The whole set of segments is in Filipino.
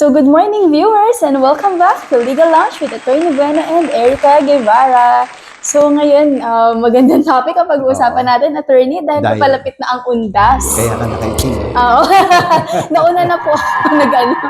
So good morning viewers and welcome back to Legal Lounge with Attorney Buena and Erica Guevara. So ngayon, magandang topic ang pag-uusapan natin, Attorney, dahil papalapit na ang undas. Kaya ka nakaiting. Oo. Nauna na po ako nag-ano.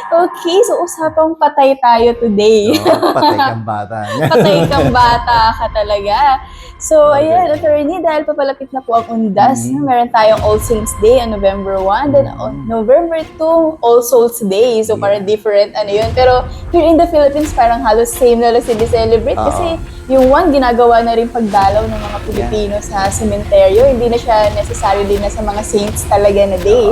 Okay, so usapang patay tayo today. Patay kang bata. Patay kang bata ka talaga. So, ayan, Attorney, dahil papalapit na po ang undas, meron tayong All Saints Day on November 1, then on November 2, All Souls Day. So, parang different, ano yun. Pero, here in the Philippines, parang halos same na lang celebrate. Kasi, yung one, ginagawa na rin pagdalaw ng mga Pilipino sa sementeryo. Hindi na siya necessarily na sa mga saints talaga na day.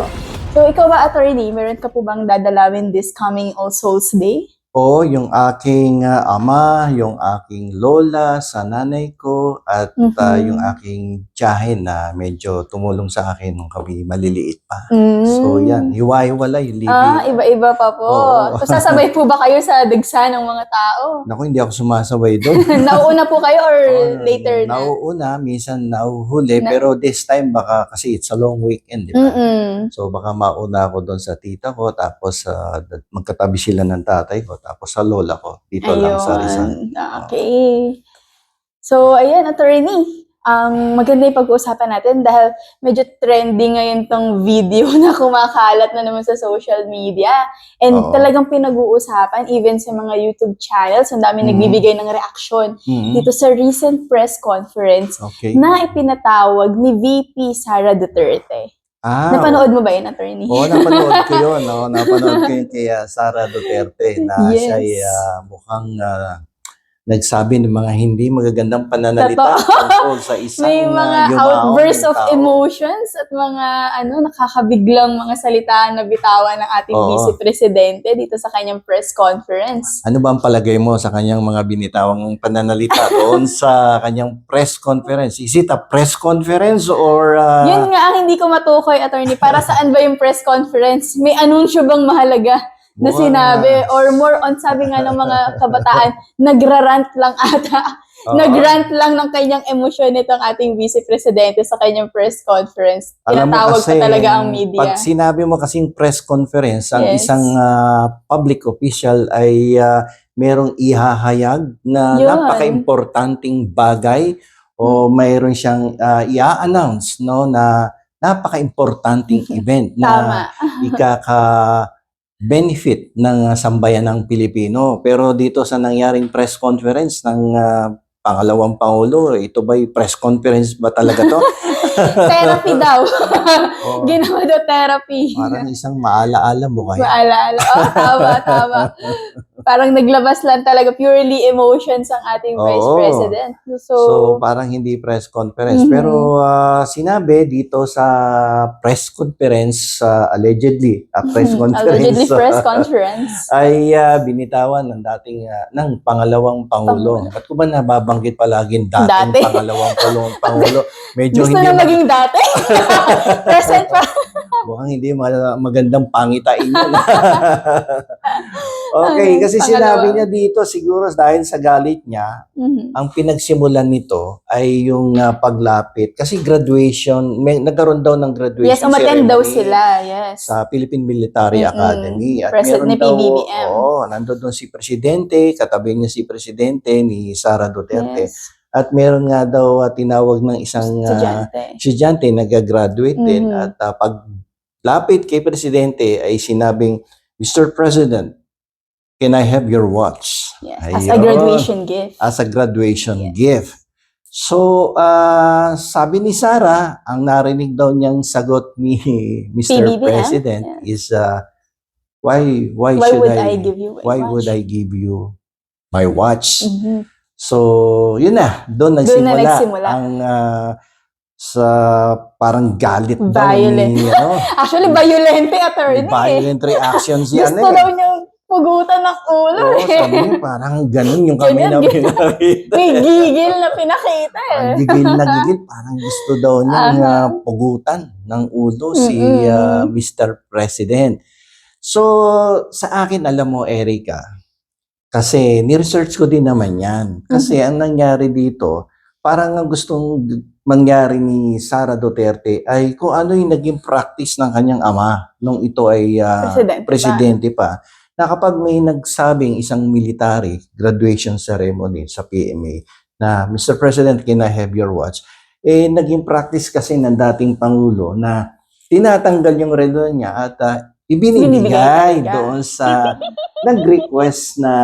So, ikaw ba, Attorney, meron ka po bang dadalawin this coming All Souls Day? O yung aking ama, yung aking lola sa nanay ko, at yung aking tiyahin na medyo tumulong sa akin nung kami maliliit pa. So yan, hiwa-hiwalay, libi. Iba-iba pa po. So, sasabay po ba kayo sa dagsa ng mga tao? Naku, hindi ako sumasabay doon. Nauuna po kayo or later na? Nauuna, minsan nauhuli, pero this time baka kasi it's a long weekend, di ba? So baka mauna ako doon sa tita ko, tapos magkatabi sila ng tatay ko, tapos sa lola ko, dito lang sa Rizal. Okay. So, ayan, Attorney. Maganda yung pag-uusapan natin dahil medyo trending ngayon tong video na kumakalat na naman sa social media. And talagang pinag-uusapan, even sa mga YouTube channels, ang dami nagbibigay ng reaksyon dito sa recent press conference na ipinatawag ni VP Sara Duterte. Napanood mo ba yun, Attorney? Oo, napanood ko yun. No? Napanood ko yun kay Sara Duterte na siya mukhang nagsabi ng mga hindi magagandang pananalita tungkol sa isang may mga outbursts of emotions at mga nakakabiglang mga salita na bitawan ng ating Vice Presidente dito sa kanyang press conference. Ano ba ang palagay mo sa kanyang mga binitawang pananalita doon sa kanyang press conference? Is it a press conference or... Yun nga ang hindi ko matukoy, Attorney. Para saan ba yung press conference? May anunsyo bang mahalaga na sinabi? Or more on, sabi nga ng mga kabataan, nagrarant lang ata. Nagrant lang ng kanyang emosyon nitong ating Vice Presidente sa kanyang press conference. Tinatawag pa talaga ang media. Pag sinabi mo kasing press conference, ang isang public official ay merong ihahayag na napaka-importanting bagay o mayroon siyang i-announce na napaka-importanting event na benefit ng sambayan ng Pilipino. Pero dito sa nangyaring press conference ng pangalawang Pangulo, ito ba'y press conference ba talaga to? Therapy daw. Ginawa daw therapy. Parang isang maalaala mo kaya. Maalaala. Tama. Parang naglabas lang talaga purely emotions ang ating Vice President. So parang hindi press conference. Pero sinabi dito sa press conference, allegedly press conference, ay binitawan ng dating ng pangalawang Pangulo. Ba't ko ba nababanggit palaging dating pangalawang Pangulo? Medyo gusto na maging dati? Present pa. Mukhang hindi magandang pangitain yun. Okay, kasi sinabi niya dito, siguro dahil sa galit niya, ang pinagsimulan nito ay yung paglapit. Kasi graduation, nagkaroon daw ng graduation ceremony. Yes, umattend daw sila, yes. Sa Philippine Military Academy. At President meron daw, PBBM. nandun doon si Presidente, katabi niya si Presidente ni Sara Duterte. At meron nga daw tinawag ng isang estudyante nag-graduate din. At paglapit kay Presidente ay sinabing, Mr. President, can I have your watch? Yes, as a graduation gift. As a graduation gift. So, sabi ni Sara, ang narinig daw niyang sagot ni Mr. PBBM? President is, why would I give you my watch? So, yun na. Doon nagsimula ang sa parang galit violent. Actually, violente, Attorney. Violent reactions yan. Gusto daw niyang pugutan ng ulo. Sabi niya, parang ganun yung kami na pinakita. May gigil na pinakita. Gigil. Parang gusto daw niyang pugutan ng ulo si Mr. President. So, sa akin, alam mo, Erica, kasi ni-research ko din naman yan. Kasi ang nangyari dito, parang ang gustong mangyari ni Sara Duterte ay kung ano yung naging practice ng kanyang ama nung ito ay presidente pa. na kapag may nagsabing isang military graduation ceremony sa PMA na, Mr. President, can I have your watch? Naging practice kasi ng dating Pangulo na tinatanggal yung relo niya at ibinibigay Binibigay talaga. doon sa nag-request na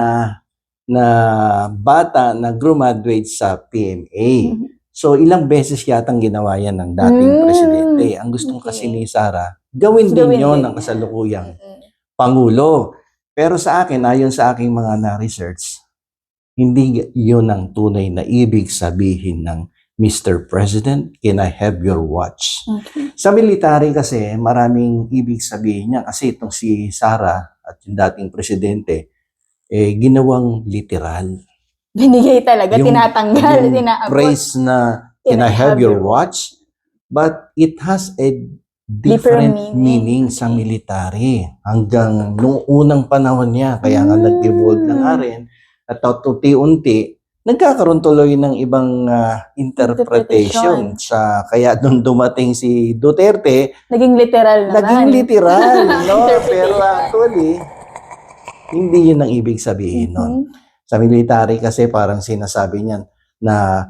bata na graduate sa PMA. So, ilang beses yatang ginawa yan ng dating presidente. Ang gustong kasi ni Sara, gawin din yon ng kasalukuyang Pangulo. Pero sa akin, ayon sa aking mga na-research, hindi yun ang tunay na ibig sabihin ng Mr. President, can I have your watch? Okay. Sa military kasi, maraming ibig sabihin niya. Kasi itong si Sara at yung dating presidente, ginawang literal. Binigay talaga, Yung- tinatanggal, Yung tinaabot. phrase na, can I have your watch? But it has a different meaning sa military. Hanggang nung unang panahon niya, kaya nga nag-evolve na nga rin, at unti-unti, nagkakaroon tuloy ng ibang interpretation. Kaya nung dumating si Duterte, Naging literal naman. naging literal, no? Interpretation. Pero actually, hindi yun ang ibig sabihin nun. Sa military kasi parang sinasabi niyan na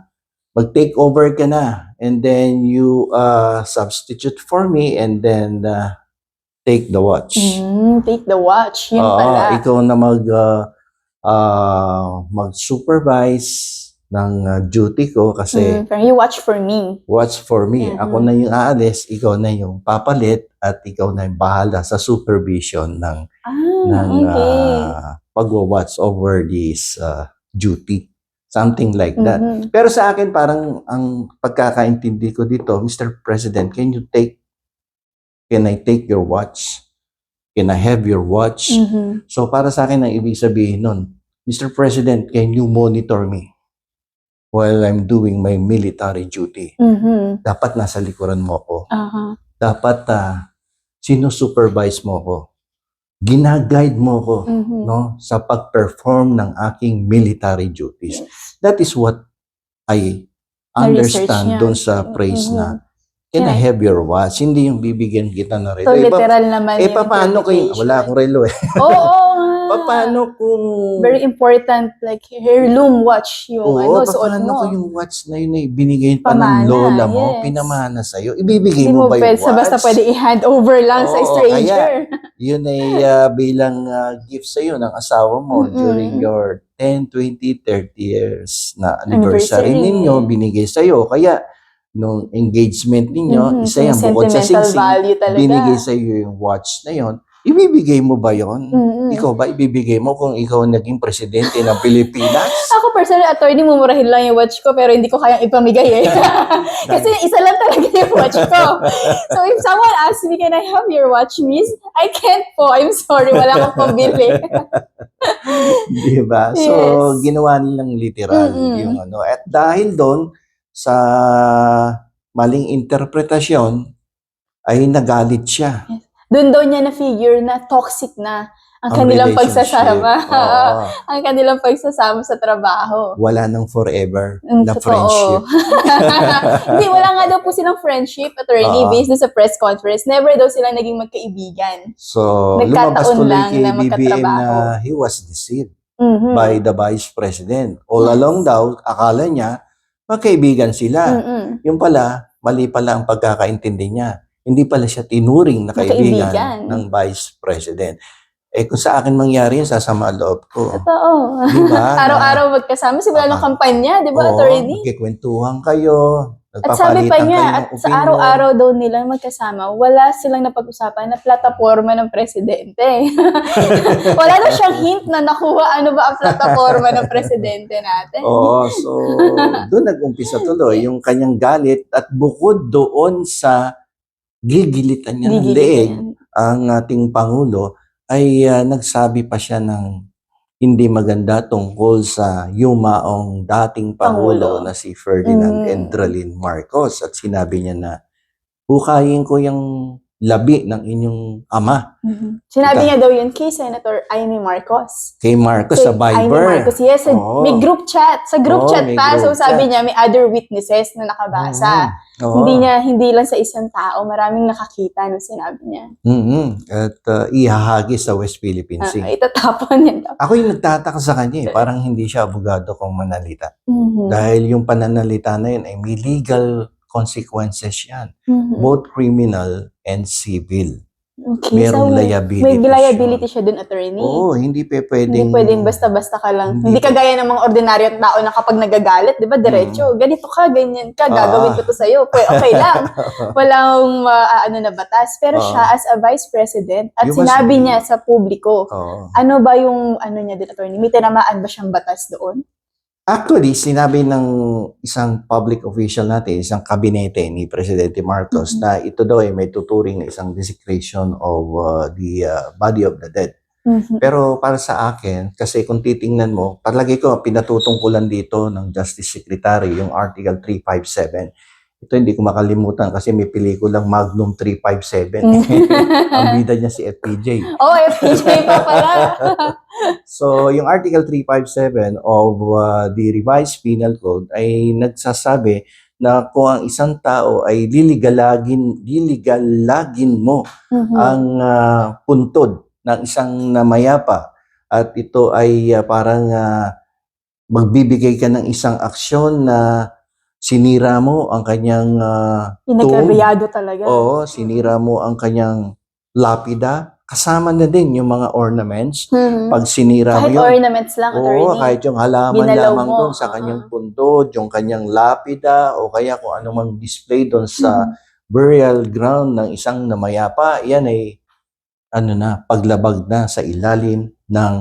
mag-take over ka na and then you substitute for me and then take the watch. Take the watch, yun Oo, pala. ikaw na mag-supervise ng duty ko kasi Parang you watch for me. watch for me. Mhm. Ako na yung aalis, ikaw na yung papalit at ikaw na yung bahala sa supervision ng Okay. pag-watch over this duty. Something like that. Pero sa akin, parang ang pagkakaintindi ko dito, Mr. President, can I take your watch? Can I have your watch? So para sa akin, ang ibig sabihin nun, Mr. President, can you monitor me while I'm doing my military duty? Dapat nasa likuran mo ko. Dapat sinusupervise mo ko. Ginaguide mo ko, no, sa pag-perform ng aking military duties. That is what I Na-research understand niya. doon sa phrase na, can I have your watch? Hindi yung bibigyan kita ng relo. So, literal naman yung paano kung interpretation. wala akong relo eh? Oo nga. Paano kung Very important, like heirloom watch yung suot paano mo. kung yung watch na yun ay binigay pa Pamana, ng lola mo, yes. pinamana sa'yo, ibibigay Hindi mo ba yung watch? basta pwede i-hand over lang sa Oo, stranger. Yun ay bilang gift sa'yo ng asawa mo during your 10, 20, 30 years na anniversary ninyo, binigay sa'yo. Kaya, nung engagement ninyo, isa yan, bukod sa sentimental singsing, value talaga. binigay sa'yo yung watch na yon. Ibibigay mo ba yon? Ikaw ba ibibigay mo kung ikaw naging presidente ng Pilipinas? Ako personally, attorney, mumurahin lang yung watch ko pero hindi ko kayang ipamigay eh. Kasi isa lang talaga yung watch ko. So if someone asks me, can I have your watch, miss? I can't po. I'm sorry. Wala akong pambili. Diba? So, Yes. ginawa nilang literal yung ano. At dahil doon, sa maling interpretasyon, ay nagalit siya. Doon daw niya na-figure na toxic na ang kanilang relationship. pagsasama. Oo. Ang kanilang pagsasama sa trabaho. Wala nang forever na Totoo. friendship. Hindi, wala nga daw po silang friendship, attorney, Oo. based doon sa press conference. Never daw sila naging magkaibigan. So, Nagkataon lumabas tuloy lang kay na BBM magkatrabaho. na he was deceived by the Vice President. All along daw, akala niya, magkaibigan sila. Yung pala, mali pala ang pagkakaintindi niya. Hindi pala siya tinuring na kaibigan Kaibigan. ng Vice President. Kung sa akin mangyari yun, sasama ang loob ko. Totoo. Diba? Araw-araw magkasama, simula ng kampanya, di ba, Oo, attorney? magkikwentuhan kayo. At sabi pa Nagpapalitan niya, kayo ng at sa opinion. araw-araw daw nila magkasama, wala silang napag-usapan na plataforma ng presidente. Wala na siyang hint na nakuha ano ba ang plataforma ng presidente natin. Oo, so doon nag-umpisa tuloy yung kanyang galit at bukod doon sa gigilitan niya ng leeg, ang ating Pangulo ay nagsabi pa siya ng hindi maganda tungkol sa yumaong dating Pangulo na si Ferdinand Endralin Marcos. At sinabi niya na, hukayin ko yung labi ng inyong ama. Sinabi niya daw yun kay Senator Amy Marcos. Kay Marcos sa Amy Viber. Marcos, yes. Oo. May group chat. Sa group Oo, chat may pa. group So sabi chat. niya, may other witnesses na nakabasa. Oo. Hindi lang sa isang tao. Maraming nakakita nung sinabi niya. At ihahagis sa West Philippine Sea. Itatapon niya daw. Ako yung nagtataka sa kanya parang hindi siya abogado kung manalita. Dahil yung pananalita na yun ay may legal consequences yan. Both criminal and civil. Okay, Merong so liability may liability siya dun, attorney. Oo, hindi Hindi pwedeng... pwedeng basta-basta ka lang. Hindi Hindi kagaya ng mga ordinaryong tao na kapag nagagalit, di ba, diretso, ganito ka, ganyan ka, gagawin ko to sa'yo. Okay lang. Walang na batas. Pero siya, as a vice president, at sinabi niya sa publiko, ano ba yung niya din, attorney? May tinamaan ba siyang batas doon? Actually, sinabi ng isang public official natin, isang kabinete ni Presidente Marcos na ito daw ay may tuturing na isang desecration of the body of the dead. Pero para sa akin, kasi kung titingnan mo, palagi ko pinatutungkulan dito ng Justice Secretary, yung Article 357. Ito hindi ko makalimutan kasi may pelikulang Magnum 357. Ang bida niya si FPJ. FPJ pa pala. So, yung Article 357 of the Revised Penal Code ay nagsasabi na kung ang isang tao ay liligalagin mo ang puntod ng isang namayapa at ito ay parang magbibigay ka ng isang aksyon na sinira mo ang kanyang Inagrabyado talaga. Oo, sinira mo ang kanyang lapida. Kasama na din yung mga ornaments. Pag sinira mo yun. Kahit ornaments lang, attorney. Oo, kahit yung halaman Ginalaw lamang mo. doon sa kanyang puntod, yung kanyang lapida, o kaya kung anumang display doon sa burial ground ng isang namayapa, yan ay paglabag na sa ilalim ng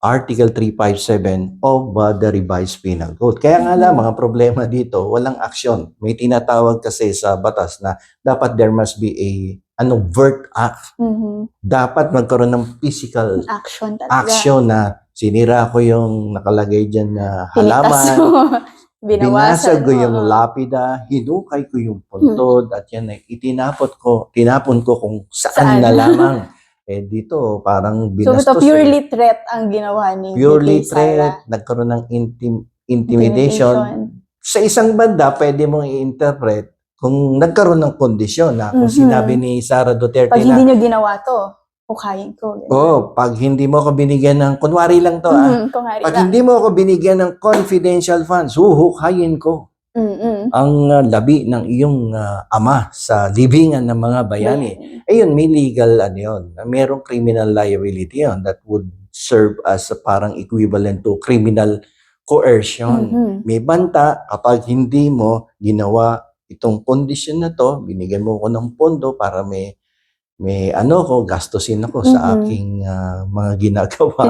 Article 357 of the Revised Penal Code. Kaya nga lang, mga problema dito, walang aksyon. May tinatawag kasi sa batas na dapat there must be a overt act. Dapat magkaroon ng physical action na sinira ko yung nakalagay dyan na halaman. Binasag ko yung lapida, hinukay ko yung puntod, at yan ay tinapon ko kung saan na lamang. Dito, parang binastos. So, purely threat ang ginawa ni Purely threat, nagkaroon ng intimidation. Sa isang banda, pwede mong i-interpret kung nagkaroon ng kondisyon na kung sinabi ni Sara Duterte pag hindi nyo ginawa to, hukayin ko. Pag hindi mo ako binigyan ng, kunwari lang to pag hindi mo ako binigyan ng confidential funds, huhukayin ko ang labi ng iyong ama sa libingan ng mga bayani. Ayun, may legal merong criminal liability yun that would serve as parang equivalent to criminal coercion. May banta kapag hindi mo ginawa itong kondisyon na to, binigyan mo ko ng pondo para may gastusin ako sa aking mga ginagawa.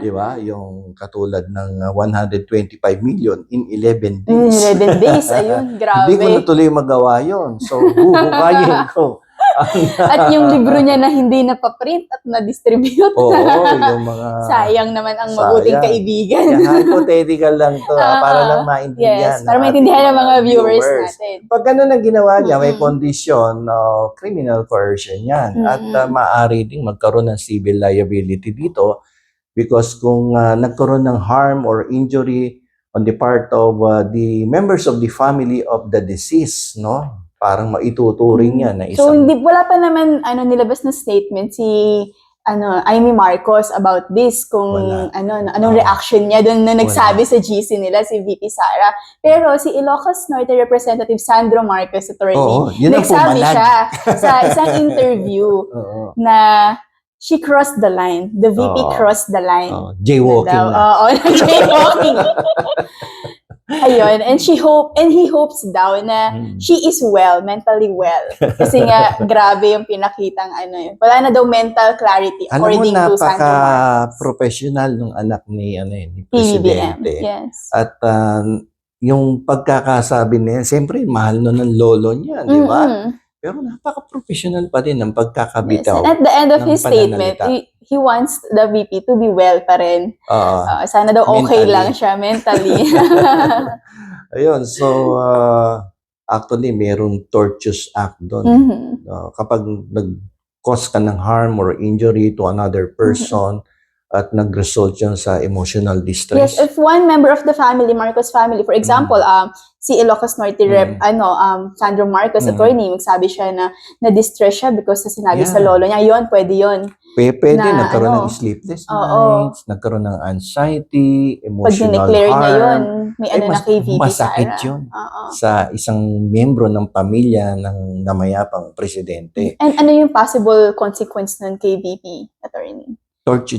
Di ba? Yung katulad ng 125 million in 11 days. 11 days, ayun, grabe. Hindi ko na tuloy magawa yun. So, buhukayin ko. At yung libro niya na hindi napaprint at na-distribute. Oo, yung mga... Sayang naman ang mabuting kaibigan. Hypothetical lang to, para lang maintindihan. Yes, para maintindihan ng mga viewers natin. Pag gano'n ang ginawa niya, may condition of criminal coercion yan. At maaari ding magkaroon ng civil liability dito because kung nagkaroon ng harm or injury on the part of the members of the family of the deceased, no? Parang maituturing yan na isang... So, wala pa naman nilabas na statement si Amy Marcos about this, kung anong reaction niya doon na nagsabi sa GC nila, si VP Sara. Pero si Ilocos Norte Representative Sandro Marcos, attorney, nagsabi siya sa isang interview na she crossed the line. The VP crossed the line. Jaywalking na. Jaywalking. Ayun, and he hopes daw na she is mentally well. Kasi nga, grabe yung pinakitang wala na daw mental clarity according to Sandro Marcos. Napaka-professional ng anak ni Presidente. Yes. At yung pagkakasabi niya, siyempre, mahal nun ng lolo niya, di ba? Pero napaka-professional pa din ang pagkakabitaw. Yes. And at the end of his statement, he wants the VP to be well pa rin. Sana daw okay lang siya mentally. Ayun, so actually merong tortious act doon. Mhm. Kapag nag-cause ka ng harm or injury to another person at nag-result yun sa emotional distress. Yes, if one member of the family, Marcos family, for example, si Ilocos Norte Rep, Sandro Marcos, attorney, magsabi siya na na-distress siya because sa sinabi sa lolo niya, yon pwede yon. Pwede, na, nagkaroon ano, ng sleepless oo. nights, nagkaroon ng anxiety, Pag emotional dineclare niya yun, harm. may ano na KVP masakit Sara. yun Oo. sa isang membro ng pamilya ng namayapang presidente. And ano yung possible consequence ng KVP, attorney?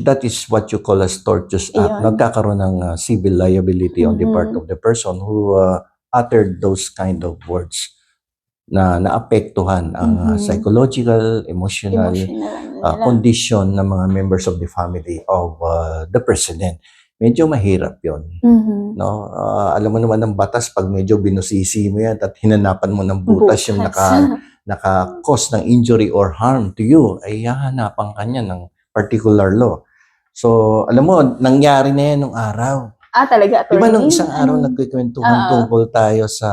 That is what you call as tortious act. Iyon. Nagkakaroon ng civil liability on the part of the person who uttered those kind of words na naapektuhan ang psychological, emotional condition ng mga members of the family of the president. Medyo mahirap yon. No? Alam mo naman ng batas, pag medyo binusisi mo yan at hinanapan mo ng butas yung naka-cause ng injury or harm to you, ay hahanapan ka niya ng particular law. So, alam mo, nangyari na yan nung araw. Talaga, attorney? Diba nung isang araw nagkikwentuhan tungkol tayo sa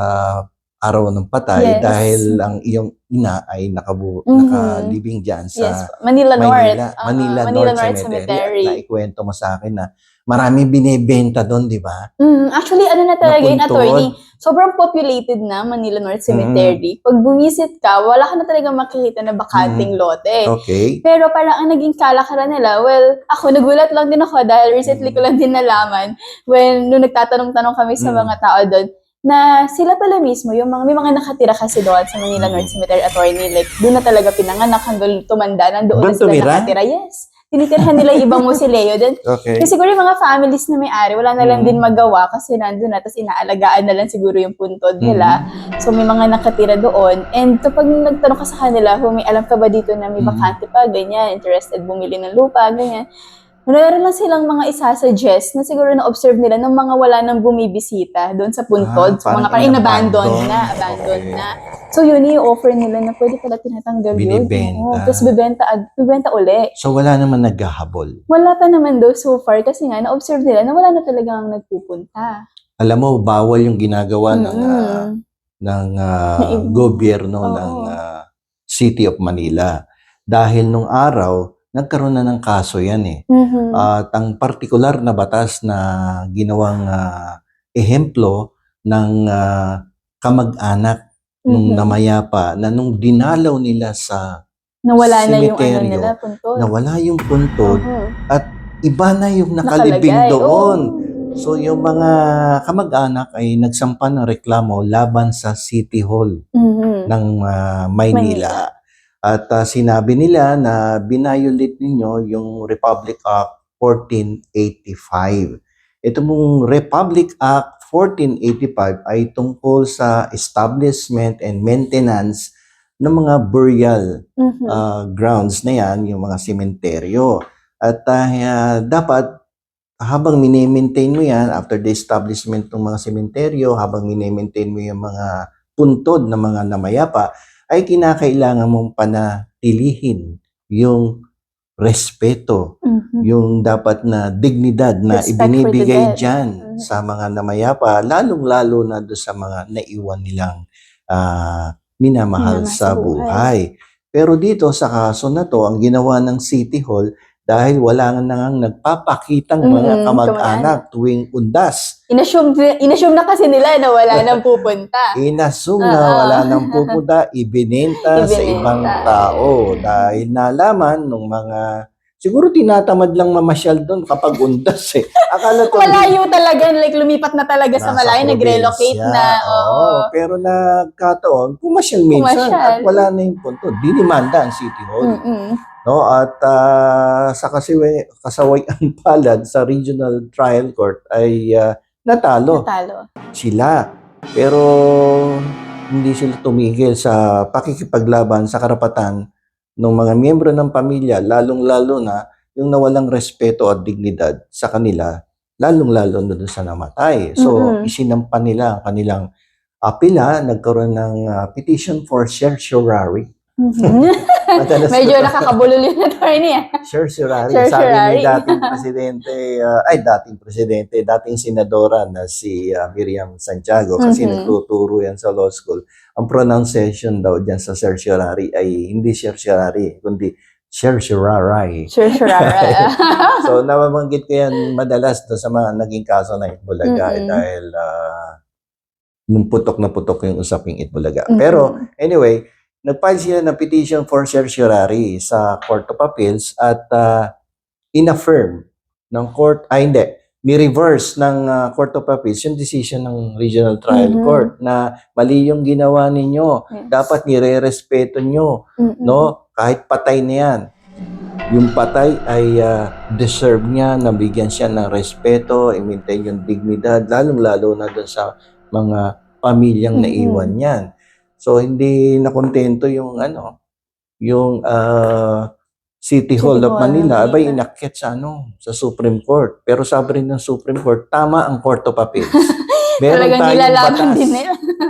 araw ng patay dahil ang iyong ina ay nakalibing dyan sa Manila North. Manila North Cemetery. Naikwento mo sa akin na maraming binebenta doon, di ba? Actually, ano na talaga yun, attorney? Sobrang populated na Manila North Cemetery. Pag bumisit ka, wala ka na talaga makikita na bakanting lote. Okay. Pero parang ang naging kalakaran nila, well, ako nagulat lang din ako dahil recently ko lang din nalaman nung nagtatanong-tanong kami sa mga tao doon, na sila pala mismo, may mga nakatira kasi doon sa Manila North Cemetery, attorney, like, doon na talaga pinanganak hanggang tumanda, nandoon na sila nakatira. Yes. Tinitirhan nila yung ibang mausoleo doon. Okay. Kasi siguro yung mga families na may-ari, wala na lang din magawa kasi nandun na, tapos inaalagaan na lang siguro yung puntod nila. So may mga nakatira doon. And kapag nagtanong ka sa kanila, may alam ka ba dito na may bakante pa, ganyan, interested bumili ng lupa, ganyan. Meron lang silang mga isasuggest na siguro na-observe nila ng mga wala nang bumibisita doon sa puntod. So, mga parang abandon na. So, yun yung offer nila na pwede pala tinatanggal yun. Binibenta. Tapos bibenta uli. So, wala naman naghahabol. Wala pa naman daw so far kasi nga na-observe nila na wala na talagang nagpupunta. Alam mo, bawal yung ginagawa ng gobyerno ng City of Manila. Dahil nung araw, nagkaroon na ng kaso yan eh. At ang partikular na batas na ginawang ehemplo ng kamag-anak nung namayapa na nung dinalaw nila sa nawala cemeteryo, na yung puntod. nawala yung puntod at iba na yung nakalibing doon. So yung mga kamag-anak ay nagsampa ng reklamo laban sa City Hall ng Maynila. At sinabi nila na binayolate ninyo yung Republic Act 1485. Ito mong Republic Act 1485 ay tungkol sa establishment and maintenance ng mga burial grounds na yan, yung mga sementeryo. At dapat habang mini-maintain mo yan, after the establishment ng mga sementeryo, habang mini-maintain mo yung mga puntod ng mga namayapa, ay kinakailangan mong panatilihin yung respeto, yung dapat na dignidad na ibinibigay dyan sa mga namayapa, lalong-lalo na doon sa mga naiwan nilang minamahal sa buhay. Pero dito sa kaso na to, ang ginawa ng City Hall, dahil wala nga nang nagpapakitang mga kamag-anak tuwing undas. Inassume na kasi nila na wala nang pupunta. Inassume na wala nang pupunta, ibinenta sa ibang tao. Dahil nalaman nung mga, siguro tinatamad lang mamasyal doon kapag undas eh. Akala ko malayo talaga, like lumipat na talaga sa malayo, nag-relocate na. Pero nagkataon, pumasyal minsan at wala na yung punto. Dinimanda ang City Hall. No, at sa kasawayan palad sa Regional Trial Court ay natalo sila. Pero hindi sila tumigil sa pakikipaglaban sa karapatan ng mga miyembro ng pamilya, lalong-lalo na yung nawalang respeto at dignidad sa kanila, lalong-lalo na doon sa namatay. So, isinampa nila ang kanilang apela, nagkaroon ng petition for certiorari. Medyo nakakabulol yung attorney. Certiorari. Certiorari. Sabi ni dating presidente, dating senadora na si Miriam Santiago, kasi nagtuturo yan sa law school. Ang pronunciation daw dyan sa certiorari ay hindi certiorari, kundi certiorari. Certiorari. So, nababanggit ko yan madalas sa mga naging kaso na Itbulaga dahil nung putok na putok yung usaping Itbulaga. Pero, anyway, nag-file sila ng petition for certiorari sa Court of Appeals at inaffirm ng court, ni-reverse ng Court of Appeals yung decision ng Regional Trial Court na mali yung ginawa ninyo. Dapat nire-respeto nyo, no? Kahit patay na yan. Yung patay ay deserve niya, nabigyan siya ng respeto, i-maintain yung dignidad, lalong-lalo na doon sa mga pamilyang naiwan niyan. So, hindi nakontento yung City Hall of Manila, abay inakyat sa Supreme Court. Pero sabi rin ng Supreme Court, tama ang Court of Appeals. Meron tayong batas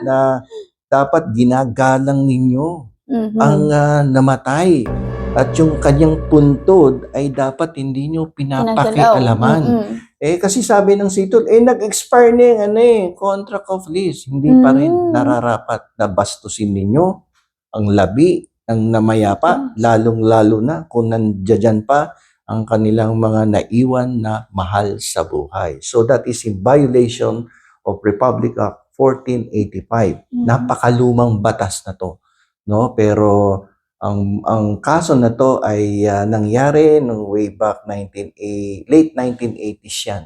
na dapat ginagalang ninyo ang namatay. At yung kanyang puntod ay dapat hindi nyo pinapakialaman. Kasi sabi ng City, nag-expire na yung contract of lease. Hindi pa rin nararapat na bastusin ninyo ang labi ng namayapa, lalong-lalo na kung nandiyan pa ang kanilang mga naiwan na mahal sa buhay. So that is in violation of Republic Act 1485. Napakalumang batas na to, no? Pero ang kaso na to ay nangyari nung way back late 1980s yan.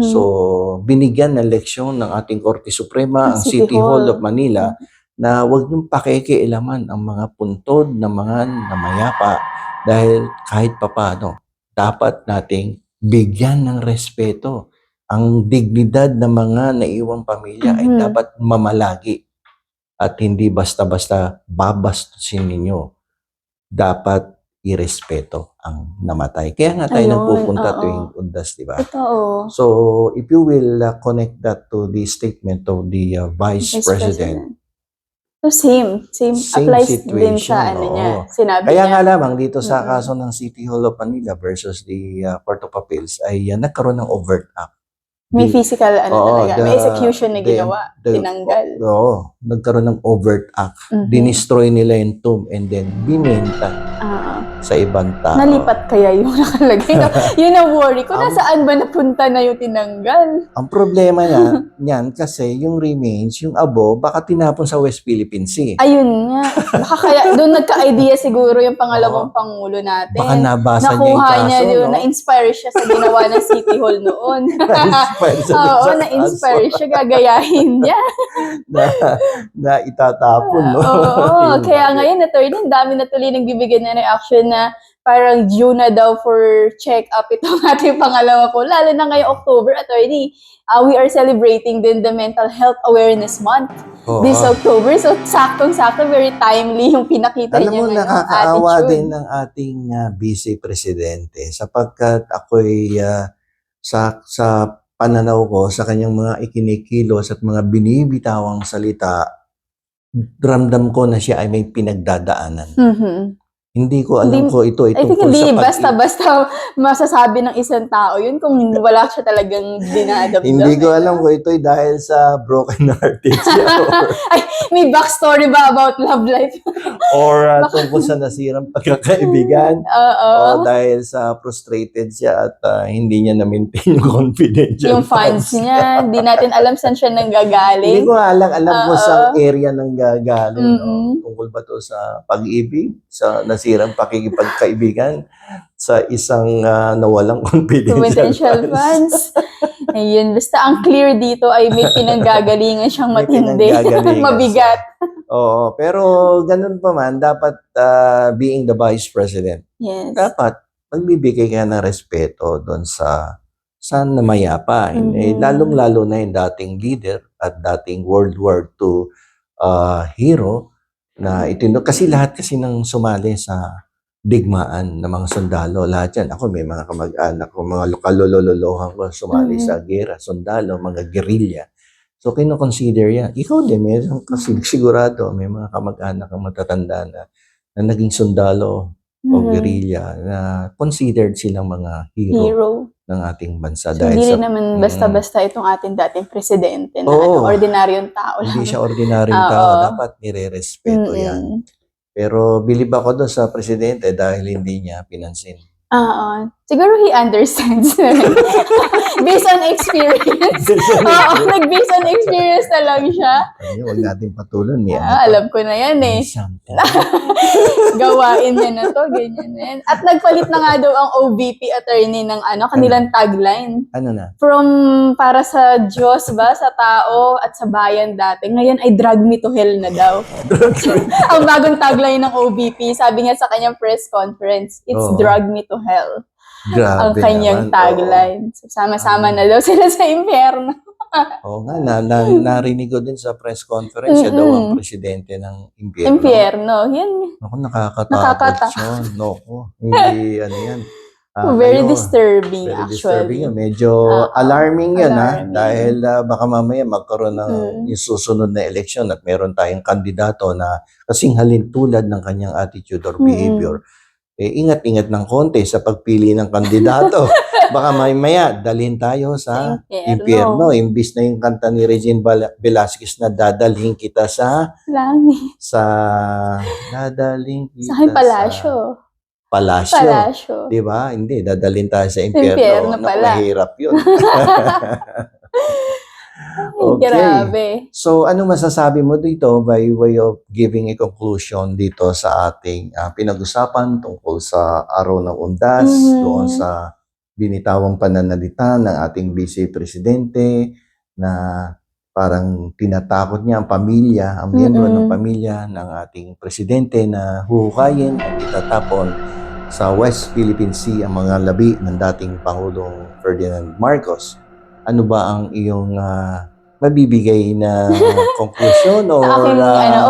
So, binigyan ng leksyon ng ating Korte Suprema ang City Hall of Manila na huwag niyong pakikialaman ang mga puntod ng mga namayapa dahil kahit papano, dapat nating bigyan ng respeto. Ang dignidad ng mga naiwang pamilya ay dapat mamalagi at hindi basta-basta babastusin ninyo. Dapat irespeto ang namatay. Kaya nga tayo nagpupunta tuwing undas, di ba? So, if you will connect that to the statement of the Vice President. So, same applies din sa niya. Sinabi Kaya niya. nga lamang dito sa kaso ng City Hall of Manila versus the Court of Appeals ay nagkaroon ng overt act. May physical talaga. May execution na ginawa. Tinanggal. Oo. Nagkaroon ng overt act. Dinestroy nila yung tomb and then binenta sa ibang tao. Nalipat kaya yung nakalagay? Yun ang worry ko. Nasaan ba napunta na yung tinanggal? Ang problema niyan kasi yung remains, yung abo, baka tinapon sa West Philippine Sea. Ayun nga. Baka kaya doon nagka-idea siguro yung pangalawang pangulo natin. Baka nabasa niya yung Nakuha kaso, niya yun, na-inspire siya sa ginawa ng City Hall noon. Oo, na-inspire siya, gagayahin niya. na itatapon, no? Oo, kaya ngayon, attorney, ang dami na tuloy nagbibigay na reaction na parang due na daw for check-up itong ating pangalawa po. Lalo na ngayong October, attorney, we are celebrating din the Mental Health Awareness Month this October. So, saktong-sakto, very timely yung pinakita niya Alam mo, ngayong nakakaawa attitude. din ng ating Vice Presidente sapagkat ako'y sa pananaw ko sa kanyang mga ikinikilos at mga binibitawang salita, ramdam ko na siya ay may pinagdadaanan. Hindi ko alam ko ito ay I think tungkol hindi sa basta-basta masasabi ng isang tao yun kung wala siya talagang dinadamdam. Hindi ko alam ko ito ay dahil sa broken hearted siya Ay, may backstory ba about love life? or tungkol sa nasirang pagkakaibigan o dahil sa frustrated siya at hindi niya na-maintain yung confidential yung fans niya, hindi natin alam saan siya nanggagaling. Hindi ko alam ko sa area ng gagaling. No? Tungkol ba to sa pag-ibig, sa nasirang pakikipagkaibigan, sa isang nawalang confidential fans. Ayun, basta ang clear dito ay may pinanggagalingan siyang matindi. Mabigat. Oo, pero ganun pa man, dapat being the Vice President, dapat magbibigay ka ng respeto doon sa namayapa. Lalong-lalo na yung dating leader at dating World War II hero na kasi lahat kasi nang sumali sa digmaan ng mga sundalo, lahat yan. Ako may mga kamag-anak ko, mga kalololohan ko sumali sa gera, sundalo, mga guerrilla. So, kino-consider yan. Ikaw din, meron kasi sigurado, may mga kamag-anak ang matatanda na na naging sundalo o guerrilla na considered silang mga hero ng ating bansa. So, dahil hindi sa, naman basta-basta itong ating dating presidente na Oo. ordinaryong tao lang. hindi siya ordinaryong Oo. tao, dapat nire-respeto yan. Pero bilib ako doon sa presidente dahil hindi niya pinansin. Oo. Siguro he understands. Based on experience. Oo, nag-based on experience na lang siya. Kaya huwag natin patulan. Alam ko na yan eh. Something. Gawain niya na to, ganyan na yan. At nagpalit na nga daw ang OVP attorney ng kanilang tagline. Ano na? From para sa Diyos ba, sa tao at sa bayan dati. Ngayon ay drag me to hell na daw. Ang bagong tagline ng OVP, sabi niya sa kanyang press conference, it's drag me to hell. Grabe Ang kanyang naman. tagline. So, sama-sama na daw sila sa impyerno. Oo nga, narinig ko din sa press conference, siya daw ang presidente ng impyerno. Impyerno, yan. Ako, nakakatakot yun. Naku, hindi, ano yan. Very disturbing, Very actually. disturbing yun. Medyo alarming yan, alarming. dahil baka mamaya magkaroon ng yung susunod na eleksyon at meron tayong kandidato na kasing halintulad ng kanyang attitude or behavior. Ingat-ingat ng konti sa pagpili ng kandidato. Baka mamaya dalhin tayo sa impyerno. Imbis na yung kanta ni Regine Velasquez na dadalhin kita sa langit. Dadalhin kita sa aking palasyo. Palasyo. Di ba? Hindi, dadalhin tayo sa impyerno. Impyerno pala. Mahirap yun. Okay. Grabe. So, ano masasabi mo dito by way of giving a conclusion dito sa ating pinag-usapan tungkol sa Araw ng Undas, doon sa binitawang pananalita ng ating Vice Presidente na parang tinatakot niya ang pamilya, ang miyembro ng pamilya ng ating presidente na huhukayin at itatapon sa West Philippine Sea ang mga labi ng dating Pangulong Ferdinand Marcos. Ano ba ang iyong mabibigay na conclusion o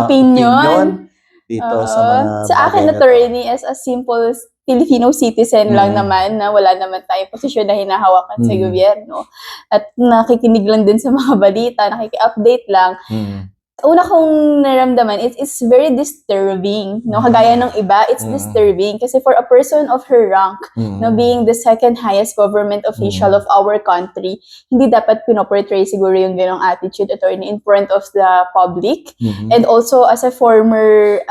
opinion dito sa mga sa akin, attorney, as a simple Filipino citizen lang naman na wala naman tayong posisyon na hinahawakan sa gobyerno at nakikinig lang din sa mga balita, nakiki-update lang. Una kong naramdaman, it's very disturbing, no? Kagaya ng iba, it's disturbing kasi for a person of her rank, no, being the second highest government official of our country, hindi dapat pinoportray siguro yung ganong attitude, attorney, in front of the public. And also as a former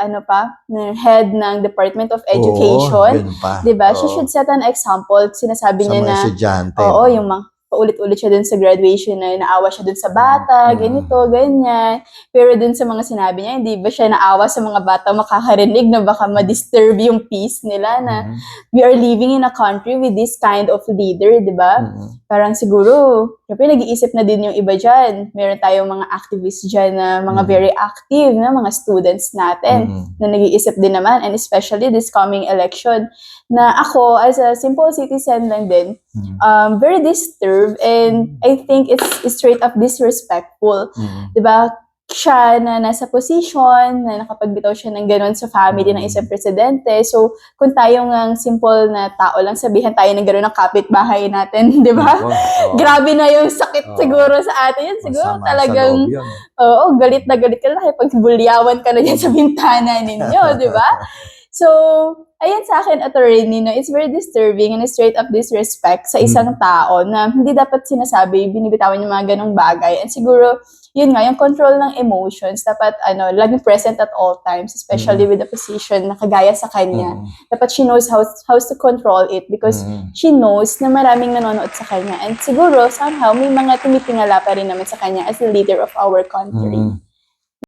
head ng Department of Education, diba? She should set an example. Sinasabi niya na yung mga paulit-ulit siya dun sa graduation na naawa siya dun sa bata, ganito, ganyan. Pero dun sa mga sinabi niya, hindi ba siya naawa sa mga bata makakarinig na baka ma-disturb yung peace nila na we are living in a country with this kind of leader, di ba? Parang siguro, syempre nag-iisip na din yung iba dyan. Meron tayong mga activists dyan na mga very active na mga students natin na nag-iisip din naman, and especially this coming election na ako as a simple citizen lang din, very disturbed, and I think it's straight up disrespectful. Diba? Siya na nasa position, na nakapagbitaw siya ng gano'n sa family ng isang presidente. So, kung tayo ng simple na tao lang, sabihan tayo ng gano'n ng kapitbahay natin, di ba? Grabe na yung sakit siguro sa atin. Yan siguro talagang, galit na galit ka na, pag bulyawan ka na dyan sa bintana ninyo, di ba? So, ayan sa akin, attorney, no, it's very disturbing and straight up disrespect sa isang tao na hindi dapat sinasabi, binibitawan yung mga ganong bagay. And siguro, yun nga, yung control ng emotions, dapat, laging present at all times, especially with the position na kagaya sa kanya. Dapat she knows how to control it because she knows na maraming nanonood sa kanya. And siguro, somehow, may mga tumitingala pa rin naman sa kanya as the leader of our country.